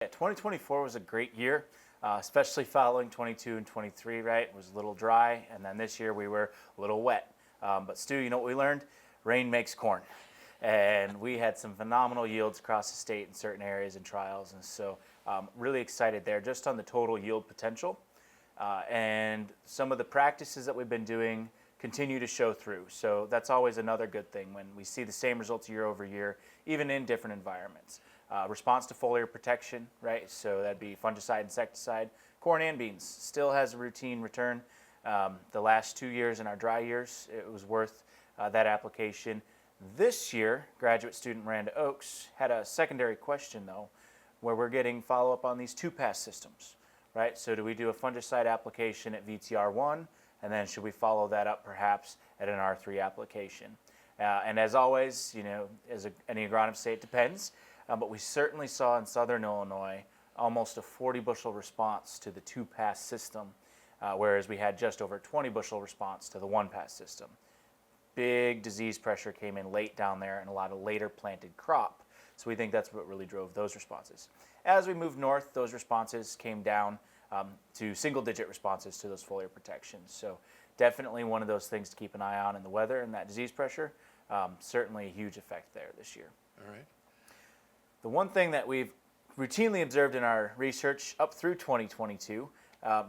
Yeah, 2024 was a great year, especially following 22 and 23, right? It was a little dry, and then this year we were a little wet. But Stu, you know what we learned? Rain makes corn. And we had some phenomenal yields across the state in certain areas and trials, and so really excited there just on the total yield potential. And some of the practices that we've been doing continue to show through. So that's always another good thing when we see the same results year over year, even in different environments. Response to foliar protection, right? So that'd be fungicide, insecticide. Corn and beans still has a routine return. The last 2 years in our dry years, it was worth that application. This year, graduate student Miranda Oaks had a secondary question though, where we're getting follow-up on these two-pass systems, right? So do we do a fungicide application at VTR1, and then should we follow that up perhaps at an R3 application? And as always, you know, as any agronomist say, it depends. But we certainly saw in southern Illinois almost a 40 bushel response to the two-pass system, whereas we had just over 20 bushel response to the one-pass system. Big disease pressure came in late down there and a lot of later planted crop. So we think that's what really drove those responses. As we moved north, those responses came down to single-digit responses to those foliar protections. So definitely one of those things to keep an eye on in the weather and that disease pressure. Certainly a huge effect there this year. All right. The one thing that we've routinely observed in our research up through 2022,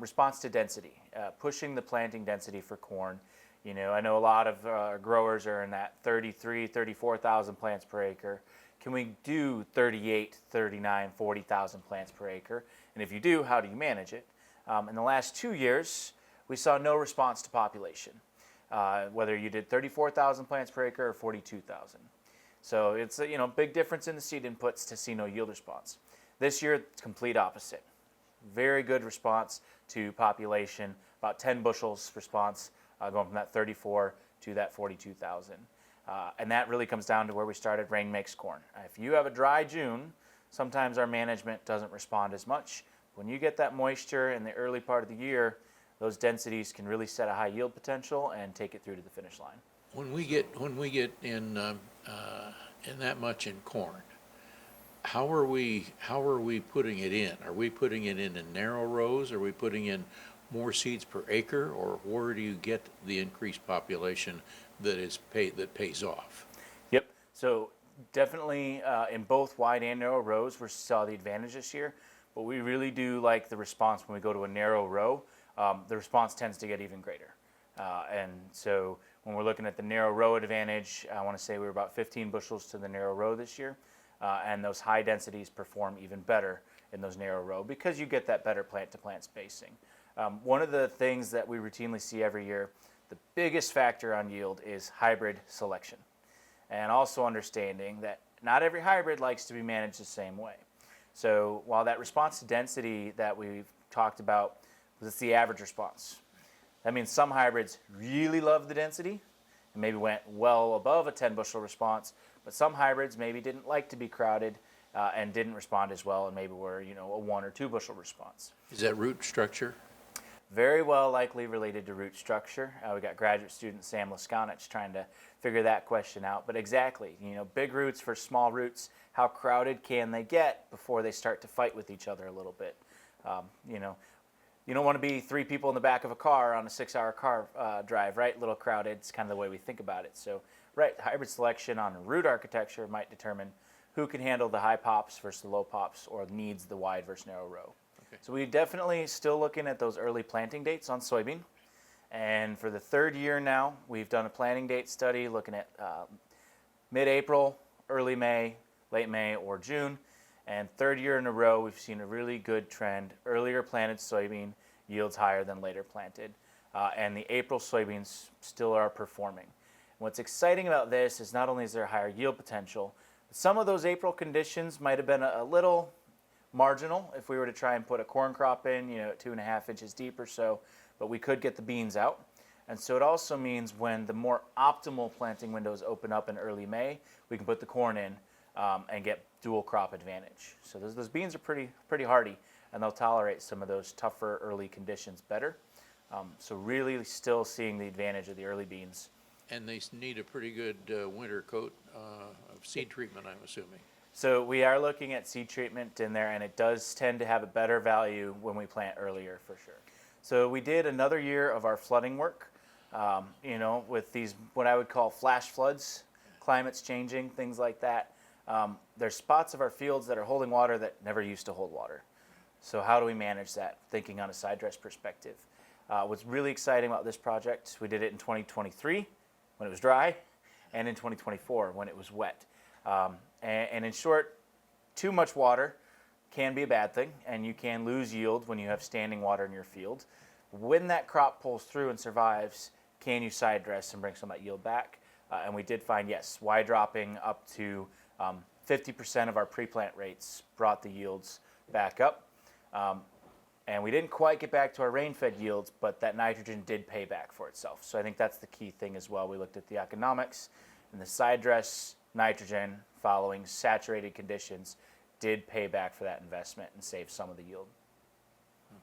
response to density, pushing the planting density for corn. You know, I know a lot of growers are in that 34,000 plants per acre. Can we do 38, 39, 40,000 plants per acre? And if you do, how do you manage it? In the last 2 years, we saw no response to population, whether you did 34,000 plants per acre or 42,000. So it's a big difference in the seed inputs to see no yield response. This year, it's complete opposite. Very good response to population, about 10 bushels response, going from that 34 to that 42,000. And that really comes down to where we started, rain makes corn. If you have a dry June, sometimes our management doesn't respond as much. When you get that moisture in the early part of the year, those densities can really set a high yield potential and take it through to the finish line. When we get in that much in corn, how are we putting it in? Are we putting it in narrow rows? Are we putting in more seeds per acre, or where do you get the increased population that pays off? Yep. So definitely in both wide and narrow rows, we saw the advantage this year. But we really do like the response when we go to a narrow row. The response tends to get even greater. And so when we're looking at the narrow row advantage, I want to say we were about 15 bushels to the narrow row this year. And those high densities perform even better in those narrow row because you get that better plant-to-plant spacing. One of the things that we routinely see every year, the biggest factor on yield is hybrid selection. And also understanding that not every hybrid likes to be managed the same way. So while that response to density that we've talked about, it's the average response. That means some hybrids really love the density and maybe went well above a 10 bushel response, but some hybrids maybe didn't like to be crowded and didn't respond as well and maybe were a 1 or 2 bushel response. Is that root structure? Very well likely related to root structure. We got graduate student Sam Laskonich trying to figure that question out. But exactly, big roots for small roots, how crowded can they get before they start to fight with each other a little bit? You don't want to be 3 people in the back of a car on a 6-hour car drive, right? A little crowded. It's kind of the way we think about it. So, right, hybrid selection on root architecture might determine who can handle the high pops versus the low pops or needs the wide versus narrow row. Okay. So we're definitely still looking at those early planting dates on soybean. And for the 3rd year now, we've done a planting date study looking at mid-April, early May, late May, or June. And 3rd year in a row, we've seen a really good trend. Earlier planted soybean yields higher than later planted. And the April soybeans still are performing. What's exciting about this is not only is there a higher yield potential, but some of those April conditions might have been a little marginal if we were to try and put a corn crop in, at 2.5 inches deep or so, but we could get the beans out. And so it also means when the more optimal planting windows open up in early May, we can put the corn in and get dual crop advantage. So those beans are pretty hardy, and they'll tolerate some of those tougher early conditions better. So really still seeing the advantage of the early beans. And they need a pretty good winter coat of seed treatment, I'm assuming. So we are looking at seed treatment in there, and it does tend to have a better value when we plant earlier, for sure. So we did another year of our flooding work, with these what I would call flash floods, climate's changing, things like that. There's spots of our fields that are holding water that never used to hold water. So how do we manage that, thinking on a side dress perspective? What's really exciting about this project, we did it in 2023 when it was dry, and in 2024 when it was wet. And in short, too much water can be a bad thing, and you can lose yield when you have standing water in your field. When that crop pulls through and survives, can you side dress and bring some of that yield back? And we did find, yes, Y dropping up to 50% of our pre-plant rates brought the yields back up. And we didn't quite get back to our rain-fed yields, but that nitrogen did pay back for itself. So I think that's the key thing as well. We looked at the economics, and the side dress nitrogen following saturated conditions did pay back for that investment and save some of the yield.